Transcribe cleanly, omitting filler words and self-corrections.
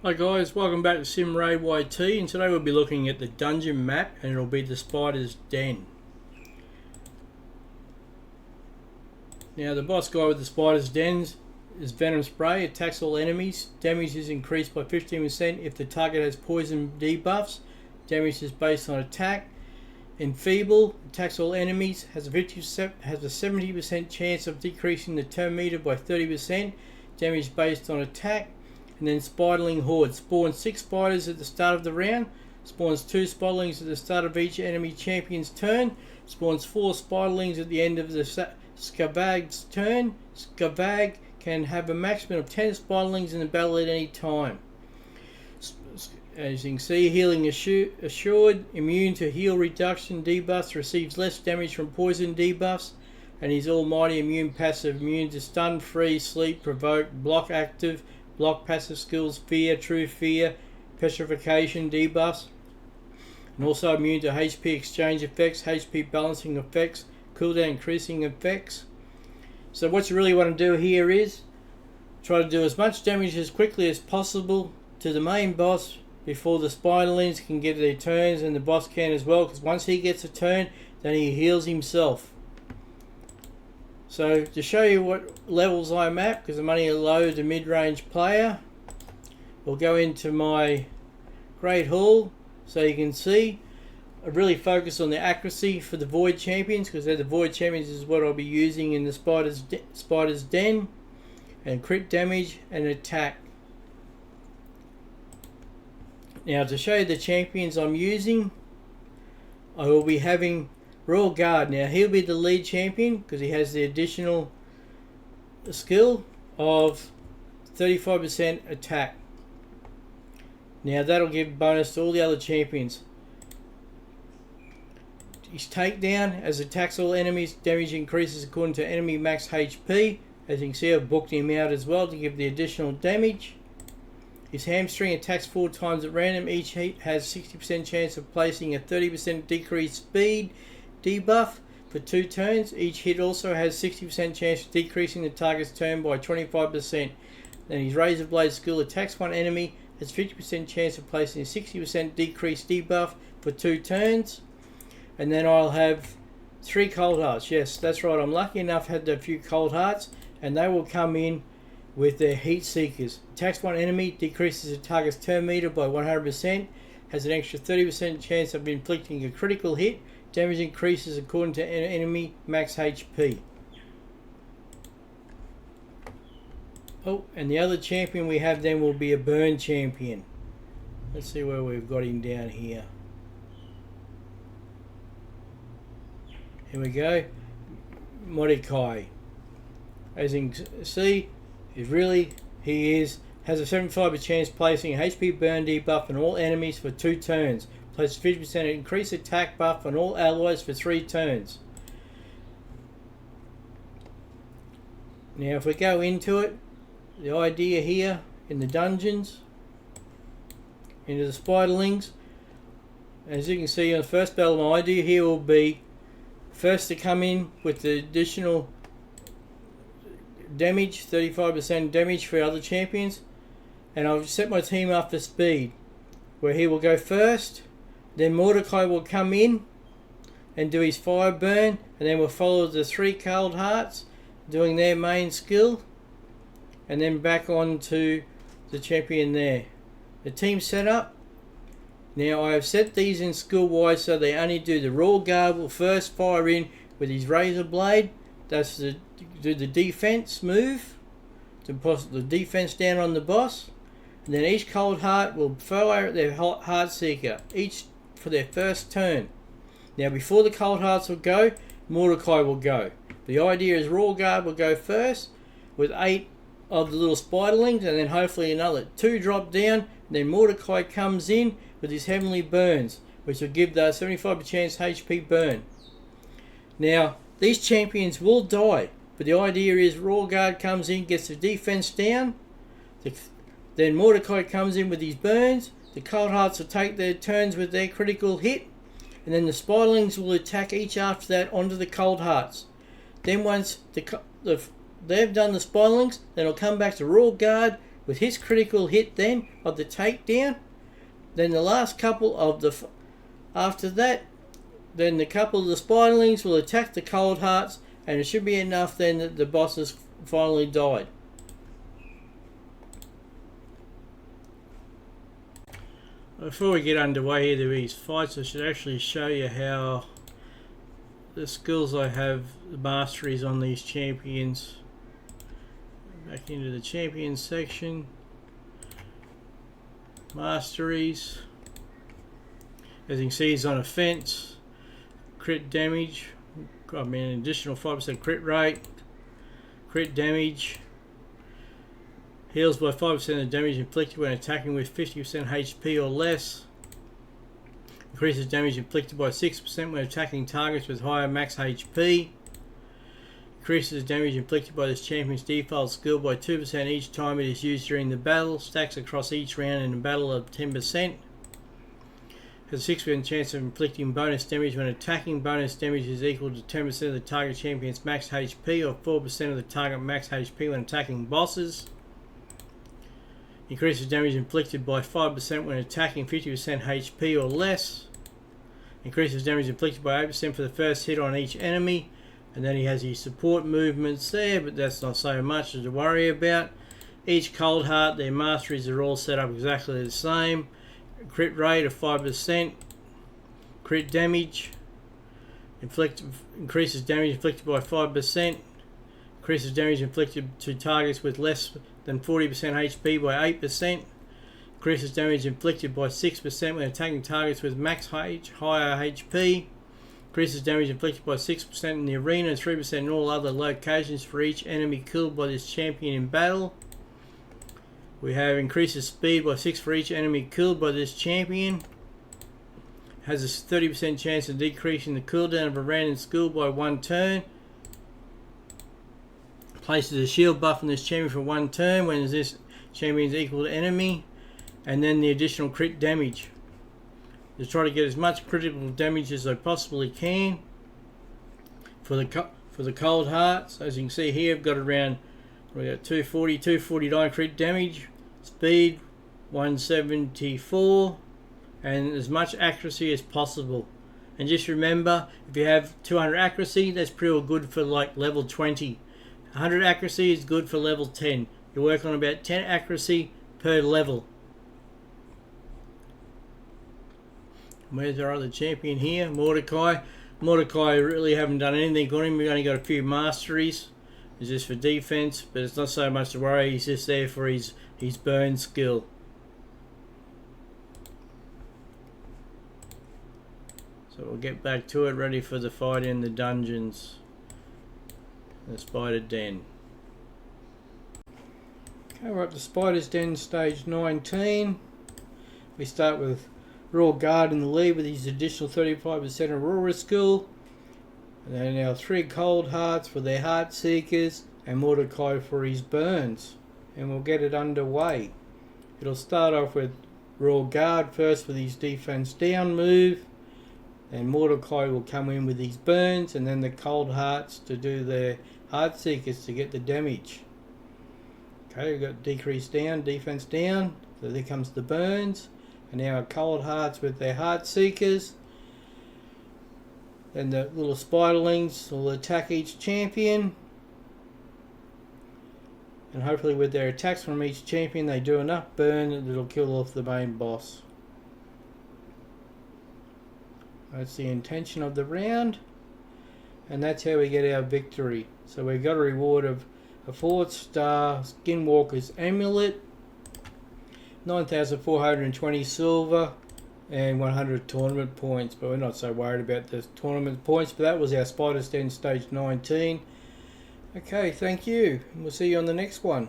Hi guys, welcome back to Sim Ray YT, and today we'll be looking at the dungeon map, and it'll be the Spider's Den. Now the boss guy with the Spider's Den is Venom Spray, attacks all enemies, damage is increased by 15% if the target has poison debuffs, damage is based on attack. Enfeeble, attacks all enemies, has a 70% chance of decreasing the turn meter by 30%, damage based on attack. And then Spiderling Horde, spawns 6 spiders at the start of the round, spawns 2 spiderlings at the start of each enemy champion's turn, spawns 4 spiderlings at the end of the Skavag's turn. Skavag can have a maximum of 10 spiderlings in the battle at any time. As you can see, healing assured, immune to heal reduction debuffs, receives less damage from poison debuffs, and his almighty immune passive, immune to stun, freeze, sleep, provoke, block active, block passive skills, fear, true fear, petrification debuffs, and also immune to HP exchange effects, HP balancing effects, cooldown increasing effects. So what you really want to do here is try to do as much damage as quickly as possible to the main boss before the spiderlings can get their turns, and the boss can as well, because once he gets a turn then he heals himself. So to show you what levels I'm at, because I'm only a low to mid-range player, we'll go into my Great Hall so you can see. I really focus on the accuracy for the Void Champions, because they're the Void Champions is what I'll be using in the Spider's Den, and crit damage and attack. Now to show you the champions I'm using, I will be having Royal Guard. Now he'll be the lead champion because he has the additional skill of 35% attack. Now that'll give bonus to all the other champions. His takedown, as attacks all enemies, damage increases according to enemy max HP. As you can see, I've booked him out as well to give the additional damage. His hamstring attacks 4 times at random. Each hit has 60% chance of placing a 30% decreased speed debuff for 2 turns. Each hit also has 60% chance of decreasing the target's turn by 25%. Then his Razor Blade skill attacks one enemy, has 50% chance of placing a 60% decreased debuff for 2 turns. And then I'll have 3 Cold Hearts. Yes, that's right, I'm lucky enough to have a few Cold Hearts, and they will come in with their Heat Seekers. Attacks one enemy, decreases the target's turn meter by 100%, has an extra 30% chance of inflicting a critical hit. Damage increases according to enemy max HP. Oh, and the other champion we have then will be a burn champion. Let's see where we've got him down here. Here we go. Mordecai. As you can see, he has a 75% chance placing a HP burn debuff on all enemies for 2 turns. Places 50% increased attack buff on all allies for 3 turns. Now if we go into it, the idea here in the dungeons, into the spiderlings, as you can see in the first battle, my idea here will be first to come in with the additional damage, 35% damage for other champions, and I've set my team up for speed, where he will go first, then Mordecai will come in and do his fire burn, and then we'll follow the 3 Cold Hearts doing their main skill, and then back on to the champion there. The team setup. Now I have set these in skill wise so they only do the Royal Guard will first fire in with his Razor Blade. That's to do the defense move, to put the defense down on the boss. And then each Cold Heart will fire at their Heart Seeker, each for their first turn. Now before the Cold Hearts will go, Mordecai will go. The idea is Royal Guard will go first with 8 of the little spiderlings, and then hopefully another 2 drop down, and then Mordecai comes in with his Heavenly Burns, which will give the 75% chance HP burn. Now these champions will die, but the idea is Royal Guard comes in, gets the defense down, then Mordecai comes in with his burns, the Cold Hearts will take their turns with their critical hit, and then the spiderlings will attack each after that onto the Cold Hearts. Then once they've done the spiderlings, then it'll come back to Royal Guard with his critical hit then of the takedown. Then the last couple of the... After that, then the couple of the Spiderlings will attack the Cold Hearts, and it should be enough then that the boss has finally died. Before we get underway here with these fights, I should actually show you how the skills I have, the masteries on these champions. Back into the champions section. Masteries. As you can see, he's on offense, crit damage, an additional 5% crit rate, crit damage, heals by 5% of the damage inflicted when attacking with 50% HP or less, increases damage inflicted by 6% when attacking targets with higher max HP, increases damage inflicted by this champion's default skill by 2% each time it is used during the battle, stacks across each round in the battle of 10%. Has a 6% chance of inflicting bonus damage when attacking. Bonus damage is equal to 10% of the target champion's max HP or 4% of the target max HP when attacking bosses. Increases damage inflicted by 5% when attacking 50% HP or less. Increases damage inflicted by 8% for the first hit on each enemy. And then he has his support movements there, but that's not so much to worry about. Each Cold Heart, their masteries are all set up exactly the same. Crit rate of 5%, crit damage, increases damage inflicted by 5%, increases damage inflicted to targets with less than 40% HP by 8%, increases damage inflicted by 6% when attacking targets with max higher HP, increases damage inflicted by 6% in the arena and 3% in all other locations for each enemy killed by this champion in battle. We have increases speed by 6 for each enemy killed by this champion. Has a 30% chance of decreasing the cooldown of a random skill by 1 turn. Places a shield buff on this champion for 1 turn when this champion is equal to enemy. And then the additional crit damage. To try to get as much critical damage as I possibly can. For the Cold Hearts, as you can see here, I've got around 240, 249 crit damage. Speed 174 and as much accuracy as possible. And just remember, if you have 200 accuracy, that's pretty good for like level 20. 100 accuracy is good for level 10. You work on about 10 accuracy per level. Where's our other champion here? Mordecai. Mordecai really haven't done anything on him. We've only got a few masteries. It's just for defense, but it's not so much to worry. He's just there for his burn skill. So we'll get back to it, ready for the fight in the dungeons. The Spider Den. Okay, we're up to Spider's Den stage 19. We start with Royal Guard in the lead with his additional 35% Aurora skill. And then our 3 Cold Hearts for their Heart Seekers and Mordecai for his burns. And we'll get it underway. It'll start off with Royal Guard first with his defense down move. And Mordecai will come in with his burns, and then the Cold Hearts to do their Heart Seekers to get the damage. Okay, we've got decrease down, defense down. So there comes the burns. And now our Cold Hearts with their Heart Seekers. Then the little Spiderlings will attack each champion. And hopefully with their attacks from each champion they do enough burn that it'll kill off the main boss. That's the intention of the round. And that's how we get our victory. So we've got a reward of a 4-star Skinwalker's Amulet, 9,420 silver, and 100 tournament points. But we're not so worried about the tournament points. But that was our Spider's Den stage 19. Okay, thank you. We'll see you on the next one.